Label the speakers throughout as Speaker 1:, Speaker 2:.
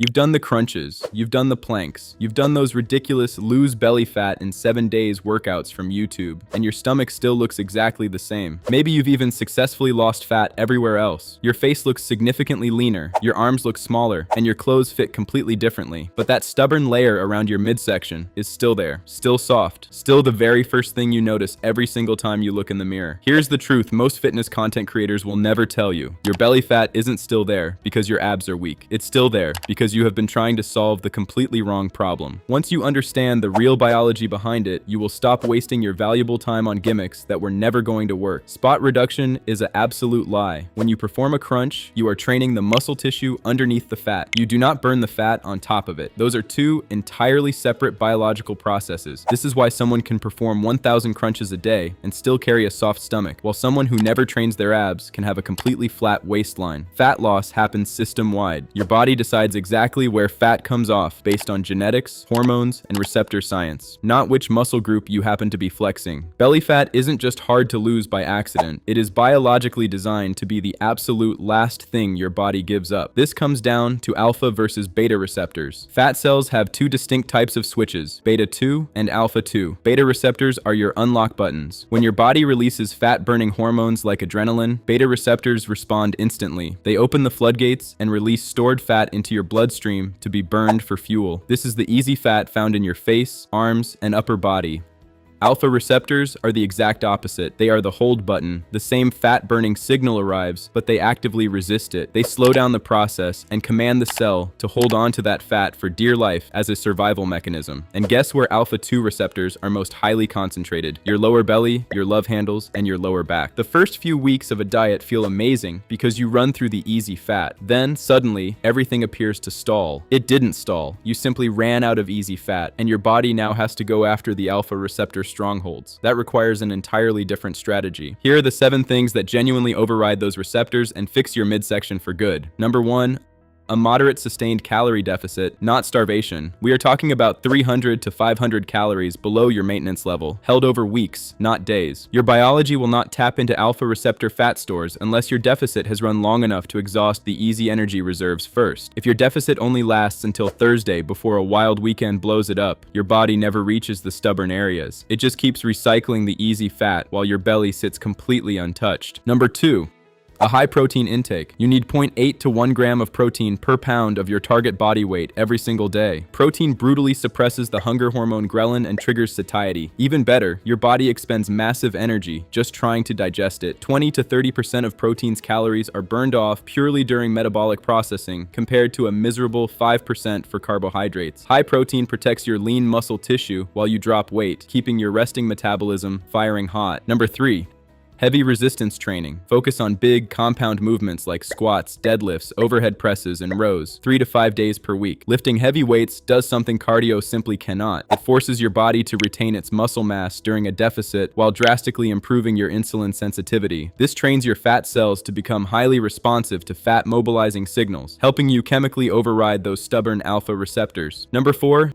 Speaker 1: You've done the crunches, you've done the planks, you've done those ridiculous lose belly fat in 7 days workouts from YouTube, and your stomach still looks exactly the same. Maybe you've even successfully lost fat everywhere else. Your face looks significantly leaner, your arms look smaller, and your clothes fit completely differently. But that stubborn layer around your midsection is still there, still soft, still the very first thing you notice every single time you look in the mirror. Here's the truth most fitness content creators will never tell you. Your belly fat isn't still there because your abs are weak. It's still there because you have been trying to solve the completely wrong problem. Once you understand the real biology behind it, you will stop wasting your valuable time on gimmicks that were never going to work. Spot reduction is an absolute lie. When you perform a crunch, you are training the muscle tissue underneath the fat. You do not burn the fat on top of it. Those are two entirely separate biological processes. This is why someone can perform 1,000 crunches a day and still carry a soft stomach, while someone who never trains their abs can have a completely flat waistline. Fat loss happens system-wide. Your body decides exactly where fat comes off based on genetics, hormones, and receptor science, not which muscle group you happen to be flexing. Belly fat isn't just hard to lose by accident. It is biologically designed to be the absolute last thing your body gives up. This comes down to alpha versus beta receptors. Fat cells have two distinct types of switches, beta 2 and alpha 2. Beta receptors are your unlock buttons. When your body releases fat-burning hormones like adrenaline, beta receptors respond instantly. They open the floodgates and release stored fat into your bloodstream to be burned for fuel. This is the easy fat found in your face, arms, and upper body. Alpha receptors are the exact opposite. They are the hold button. The same fat-burning signal arrives, but they actively resist it. They slow down the process and command the cell to hold on to that fat for dear life as a survival mechanism. And guess where alpha 2 receptors are most highly concentrated? Your lower belly, your love handles, and your lower back. The first few weeks of a diet feel amazing because you run through the easy fat. Then, suddenly, everything appears to stall. It didn't stall. You simply ran out of easy fat, and your body now has to go after the alpha receptor strongholds. That requires an entirely different strategy. Here are the 7 things that genuinely override those receptors and fix your midsection for good. Number 1, a moderate sustained calorie deficit, not starvation. We are talking about 300 to 500 calories below your maintenance level, held over weeks, not days. Your biology will not tap into alpha receptor fat stores unless your deficit has run long enough to exhaust the easy energy reserves first. If your deficit only lasts until Thursday before a wild weekend blows it up, your body never reaches the stubborn areas. It just keeps recycling the easy fat while your belly sits completely untouched. Number 2, a high protein intake. You need 0.8 to 1 gram of protein per pound of your target body weight every single day. Protein brutally suppresses the hunger hormone ghrelin and triggers satiety. Even better, your body expends massive energy just trying to digest it. 20 to 30% of protein's calories are burned off purely during metabolic processing, compared to a miserable 5% for carbohydrates. High protein protects your lean muscle tissue while you drop weight, keeping your resting metabolism firing hot. Number 3, heavy resistance training. Focus on big, compound movements like squats, deadlifts, overhead presses, and rows, 3 to 5 days per week. Lifting heavy weights does something cardio simply cannot. It forces your body to retain its muscle mass during a deficit while drastically improving your insulin sensitivity. This trains your fat cells to become highly responsive to fat mobilizing signals, helping you chemically override those stubborn alpha receptors. Number 4,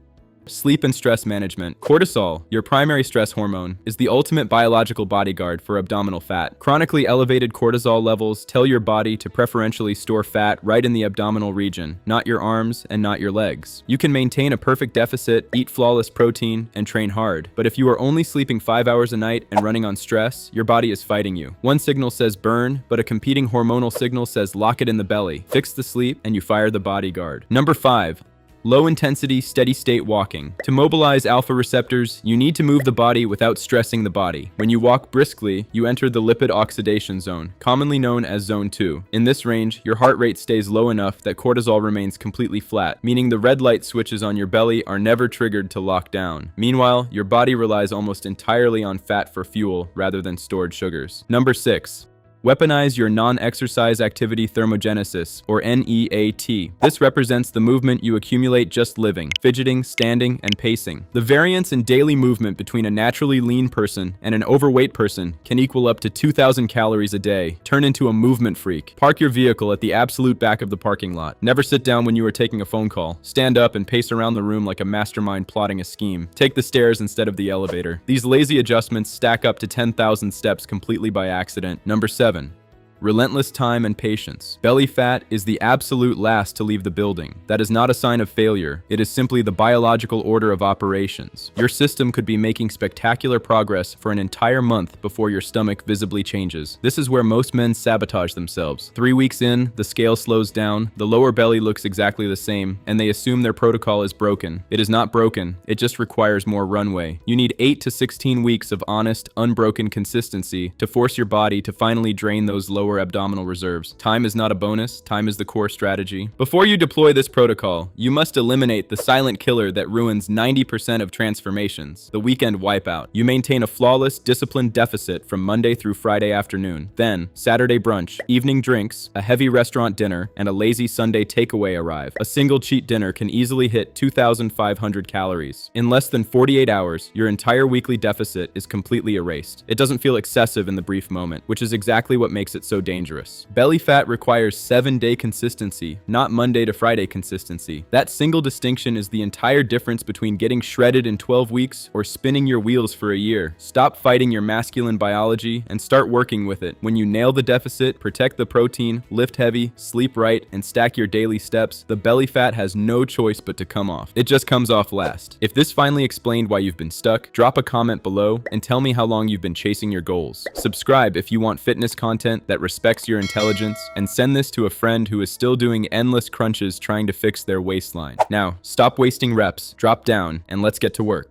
Speaker 1: sleep and stress management. Cortisol, your primary stress hormone, is the ultimate biological bodyguard for abdominal fat. Chronically elevated cortisol levels tell your body to preferentially store fat right in the abdominal region, not your arms and not your legs. You can maintain a perfect deficit, eat flawless protein, and train hard. But if you are only sleeping 5 hours a night and running on stress, your body is fighting you. One signal says burn, but a competing hormonal signal says lock it in the belly. Fix the sleep, and you fire the bodyguard. Number 5, low-intensity, steady-state walking. To mobilize alpha receptors, you need to move the body without stressing the body. When you walk briskly, you enter the lipid oxidation zone, commonly known as Zone 2. In this range, your heart rate stays low enough that cortisol remains completely flat, meaning the red light switches on your belly are never triggered to lock down. Meanwhile, your body relies almost entirely on fat for fuel rather than stored sugars. Number 6, weaponize your non-exercise activity thermogenesis, or NEAT. This represents the movement you accumulate just living, fidgeting, standing, and pacing. The variance in daily movement between a naturally lean person and an overweight person can equal up to 2,000 calories a day. Turn into a movement freak. Park your vehicle at the absolute back of the parking lot. Never sit down when you are taking a phone call. Stand up and pace around the room like a mastermind plotting a scheme. Take the stairs instead of the elevator. These lazy adjustments stack up to 10,000 steps completely by accident. Number 7, Relentless time and patience. Belly fat is the absolute last to leave the building. That is not a sign of failure. It is simply the biological order of operations. Your system could be making spectacular progress for an entire month before your stomach visibly changes. This is where most men sabotage themselves. 3 weeks in, the scale slows down, the lower belly looks exactly the same, and they assume their protocol is broken. It is not broken, it just requires more runway. You need 8 to 16 weeks of honest, unbroken consistency to force your body to finally drain those lower abdominal reserves. Time is not a bonus, time is the core strategy. Before you deploy this protocol, you must eliminate the silent killer that ruins 90% of transformations, the weekend wipeout. You maintain a flawless, disciplined deficit from Monday through Friday afternoon. Then, Saturday brunch, evening drinks, a heavy restaurant dinner, and a lazy Sunday takeaway arrive. A single cheat dinner can easily hit 2,500 calories. In less than 48 hours, your entire weekly deficit is completely erased. It doesn't feel excessive in the brief moment, which is exactly what makes it so dangerous. Belly fat requires 7-day consistency, not Monday to Friday consistency. That single distinction is the entire difference between getting shredded in 12 weeks or spinning your wheels for a year. Stop fighting your masculine biology and start working with it. When you nail the deficit, protect the protein, lift heavy, sleep right, and stack your daily steps, the belly fat has no choice but to come off. It just comes off last. If this finally explained why you've been stuck, drop a comment below and tell me how long you've been chasing your goals. Subscribe if you want fitness content that respects your intelligence, and send this to a friend who is still doing endless crunches trying to fix their waistline. Now, stop wasting reps, drop down, and let's get to work.